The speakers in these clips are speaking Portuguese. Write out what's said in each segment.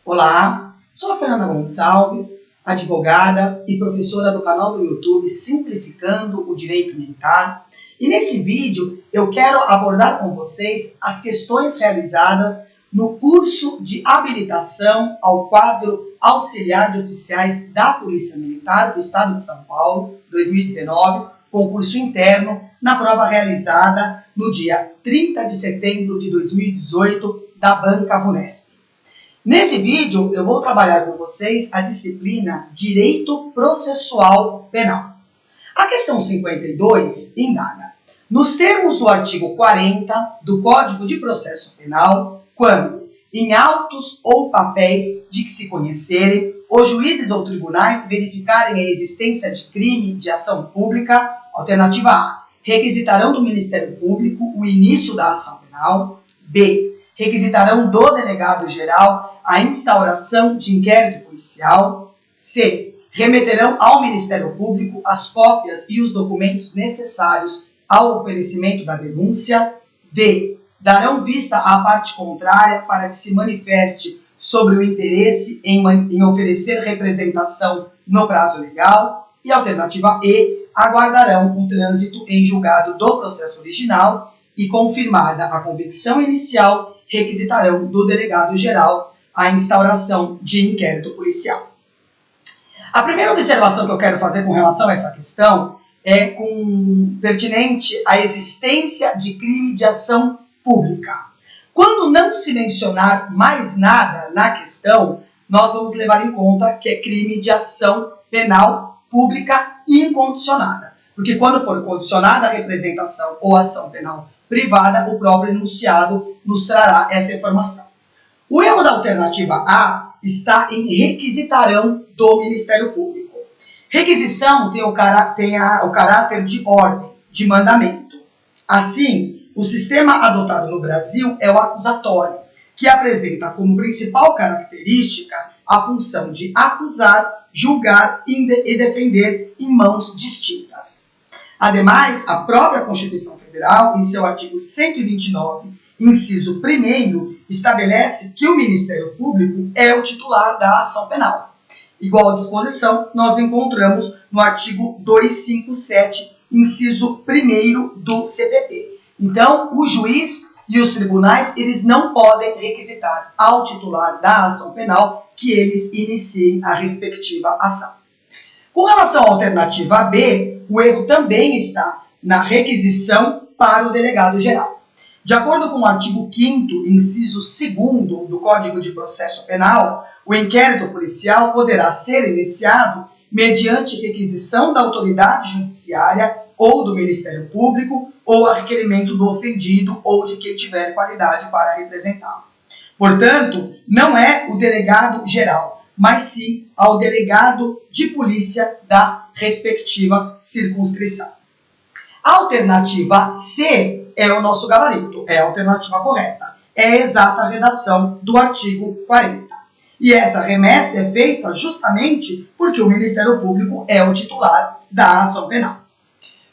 Olá, sou a Fernanda Gonçalves, advogada e professora do canal do YouTube Simplificando o Direito Militar. E nesse vídeo eu quero abordar com vocês as questões realizadas no curso de habilitação ao quadro auxiliar de oficiais da Polícia Militar do Estado de São Paulo, 2019, concurso interno, na prova realizada no dia 30 de setembro de 2018 da Banca VUNESP. Nesse vídeo eu vou trabalhar com vocês a disciplina Direito Processual Penal. A questão 52 indaga: nos termos do artigo 40 do Código de Processo Penal, quando, em autos ou papéis de que se conhecerem, os juízes ou tribunais verificarem a existência de crime de ação pública, alternativa A, requisitarão do Ministério Público o início da ação penal. B, requisitarão do delegado-geral a instauração de inquérito policial. C, remeterão ao Ministério Público as cópias e os documentos necessários ao oferecimento da denúncia. D, darão vista à parte contrária para que se manifeste sobre o interesse em oferecer representação no prazo legal. E alternativa E, aguardarão o trânsito em julgado do processo original e, confirmada a convicção inicial, requisitarão do delegado-geral a instauração de inquérito policial. A primeira observação que eu quero fazer com relação a essa questão é pertinente à existência de crime de ação pública. Quando não se mencionar mais nada na questão, nós vamos levar em conta que é crime de ação penal pública incondicionada. Porque quando for condicionada a representação ou ação penal privada, o próprio enunciado nos trará essa informação. O erro da alternativa A está em requisitarão do Ministério Público. Requisição tem o caráter de ordem, de mandamento. Assim, o sistema adotado no Brasil é o acusatório, que apresenta como principal característica a função de acusar, julgar e defender em mãos distintas. Ademais, a própria Constituição Federal, em seu artigo 129, inciso 1º, estabelece que o Ministério Público é o titular da ação penal. Igual disposição nós encontramos no artigo 257, inciso 1º do CPP. Então, o juiz e os tribunais, eles não podem requisitar ao titular da ação penal que eles iniciem a respectiva ação. Com relação à alternativa B, o erro também está na requisição para o delegado-geral. De acordo com o artigo 5º, inciso 2º do Código de Processo Penal, o inquérito policial poderá ser iniciado mediante requisição da autoridade judiciária ou do Ministério Público ou a requerimento do ofendido ou de quem tiver qualidade para representá-lo. Portanto, não é o delegado-geral, mas sim ao delegado de polícia da respectiva circunscrição. A alternativa C é o nosso gabarito, é a alternativa correta. É a exata redação do artigo 40. E essa remessa é feita justamente porque o Ministério Público é o titular da ação penal.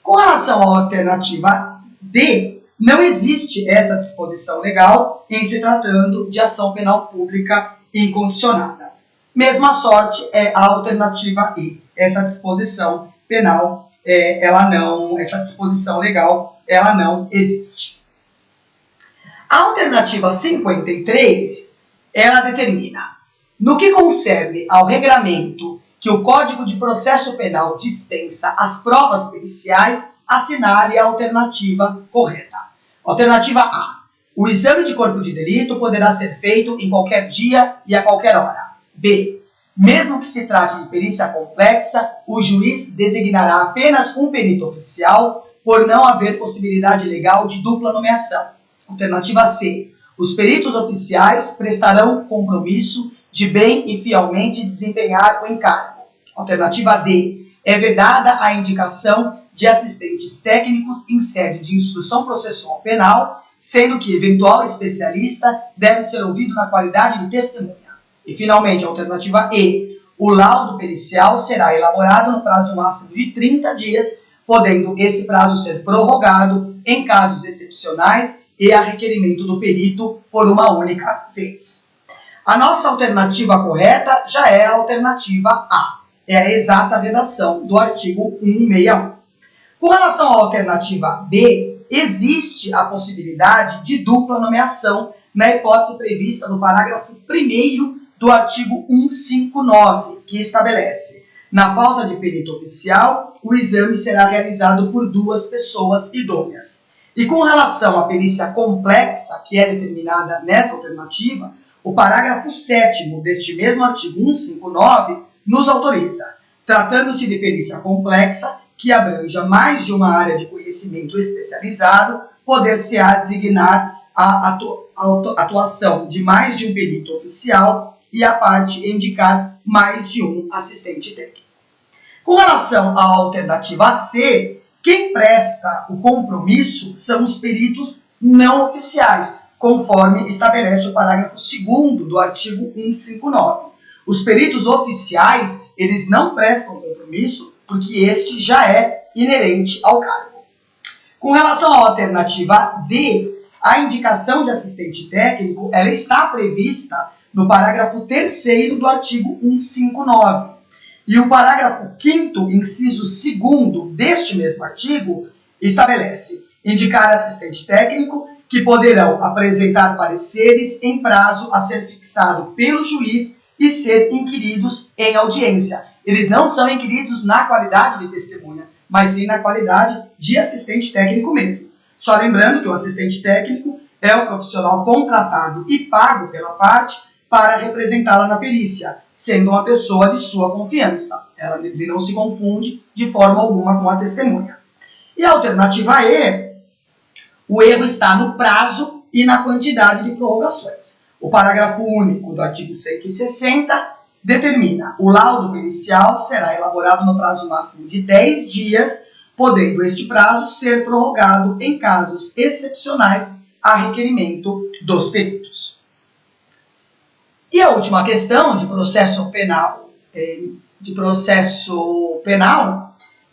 Com relação à alternativa D, não existe essa disposição legal em se tratando de ação penal pública incondicionada. Mesma sorte é a alternativa E. Essa disposição penal, essa disposição legal, ela não existe. A alternativa 53, ela determina: no que concerne ao regramento que o Código de Processo Penal dispensa as provas periciais, assinale a alternativa correta. Alternativa A. O exame de corpo de delito poderá ser feito em qualquer dia e a qualquer hora. B. Mesmo que se trate de perícia complexa, o juiz designará apenas um perito oficial, por não haver possibilidade legal de dupla nomeação. Alternativa C. Os peritos oficiais prestarão compromisso de bem e fielmente desempenhar o encargo. Alternativa D. É vedada a indicação de assistentes técnicos em sede de instrução processual penal, sendo que eventual especialista deve ser ouvido na qualidade de testemunha. E, finalmente, a alternativa E. O laudo pericial será elaborado no prazo máximo de 30 dias, podendo esse prazo ser prorrogado em casos excepcionais e a requerimento do perito por uma única vez. A nossa alternativa correta já é a alternativa A. É a exata redação do artigo 161. Com relação à alternativa B, existe a possibilidade de dupla nomeação na hipótese prevista no parágrafo 1º do artigo 159, que estabelece: na falta de perito oficial, o exame será realizado por 2 pessoas idôneas. E com relação à perícia complexa, que é determinada nessa alternativa, o parágrafo 7º deste mesmo artigo 159 nos autoriza, tratando-se de perícia complexa, que abranja mais de uma área de conhecimento especializado, poder-se-á designar a atuação de mais de um perito oficial e a parte indicar mais de um assistente técnico. Com relação à alternativa C, quem presta o compromisso são os peritos não oficiais, conforme estabelece o parágrafo 2º do artigo 159. Os peritos oficiais, eles não prestam compromisso porque este já é inerente ao cargo. Com relação à alternativa D, a indicação de assistente técnico, ela está prevista no parágrafo 3º do artigo 159. E o parágrafo 5º, inciso 2º deste mesmo artigo, estabelece: indicar assistente técnico que poderão apresentar pareceres em prazo a ser fixado pelo juiz e ser inquiridos em audiência. Eles não são inquiridos na qualidade de testemunha, mas sim na qualidade de assistente técnico mesmo. Só lembrando que o assistente técnico é o profissional contratado e pago pela parte para representá-la na perícia, sendo uma pessoa de sua confiança. Ele não se confunde de forma alguma com a testemunha. E a alternativa E, o erro está no prazo e na quantidade de prorrogações. O parágrafo único do artigo 160 determina: o laudo pericial será elaborado no prazo máximo de 10 dias, podendo este prazo ser prorrogado em casos excepcionais a requerimento dos peritos. E a última questão de processo penal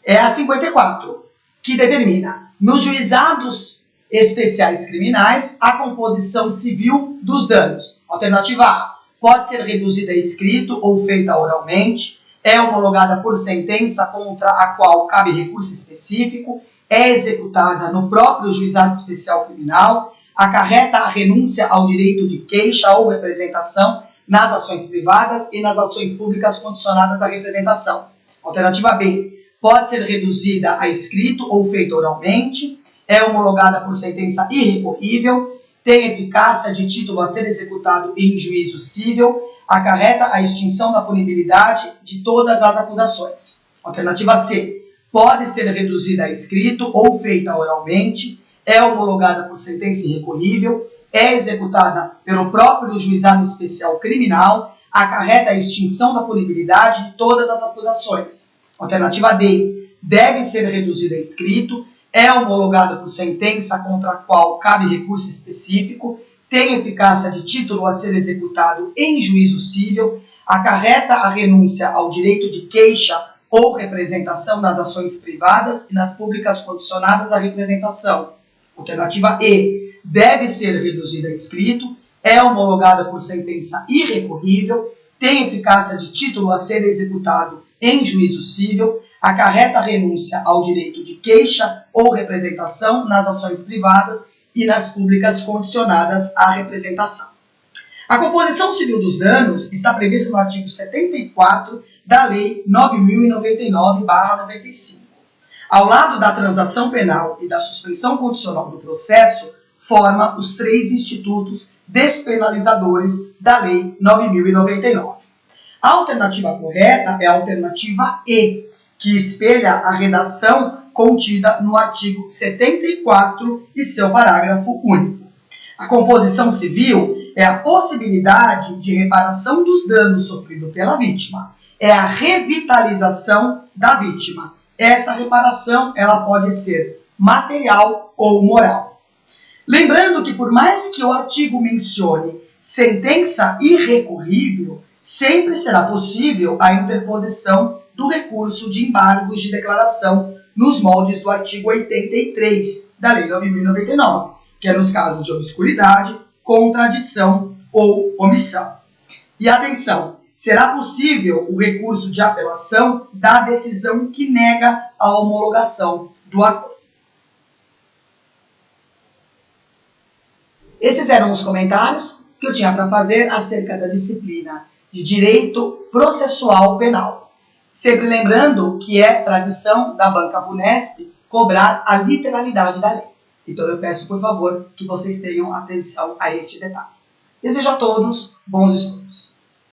é a 54, que determina: nos juizados especiais criminais, a composição civil dos danos. Alternativa A: pode ser reduzida a escrito ou feita oralmente, é homologada por sentença contra a qual cabe recurso específico, é executada no próprio juizado especial criminal, acarreta a renúncia ao direito de queixa ou representação nas ações privadas e nas ações públicas condicionadas à representação. Alternativa B: pode ser reduzida a escrito ou feita oralmente, é homologada por sentença irrecorrível, tem eficácia de título a ser executado em juízo cível, acarreta a extinção da punibilidade de todas as acusações. Alternativa C: pode ser reduzida a escrito ou feita oralmente, é homologada por sentença irrecorrível, é executada pelo próprio juizado especial criminal, acarreta a extinção da punibilidade de todas as acusações. Alternativa D: deve ser reduzida a escrito, é homologada por sentença contra a qual cabe recurso específico, tem eficácia de título a ser executado em juízo cível, acarreta a renúncia ao direito de queixa ou representação nas ações privadas e nas públicas condicionadas à representação. Alternativa E: deve ser reduzida a escrito, é homologada por sentença irrecorrível, tem eficácia de título a ser executado em juízo cível, acarreta a renúncia ao direito de queixa ou representação nas ações privadas e nas públicas condicionadas à representação. A composição civil dos danos está prevista no artigo 74 da Lei 9.099/95. Ao lado da transação penal e da suspensão condicional do processo, forma os 3 institutos despenalizadores da Lei 9.099. A alternativa correta é a alternativa E, que espelha a redação contida no artigo 74 e seu parágrafo único. A composição civil é a possibilidade de reparação dos danos sofridos pela vítima. É a revitalização da vítima. Esta reparação ela pode ser material ou moral. Lembrando que, por mais que o artigo mencione sentença irrecorrível, sempre será possível a interposição do recurso de embargos de declaração nos moldes do artigo 83 da Lei 9.099, que é nos casos de obscuridade, contradição ou omissão. E atenção, será possível o recurso de apelação da decisão que nega a homologação do acordo. Esses eram os comentários que eu tinha para fazer acerca da disciplina de Direito Processual Penal. Sempre lembrando que é tradição da Banca Vunesp cobrar a literalidade da lei. Então eu peço, por favor, que vocês tenham atenção a este detalhe. Desejo a todos bons estudos.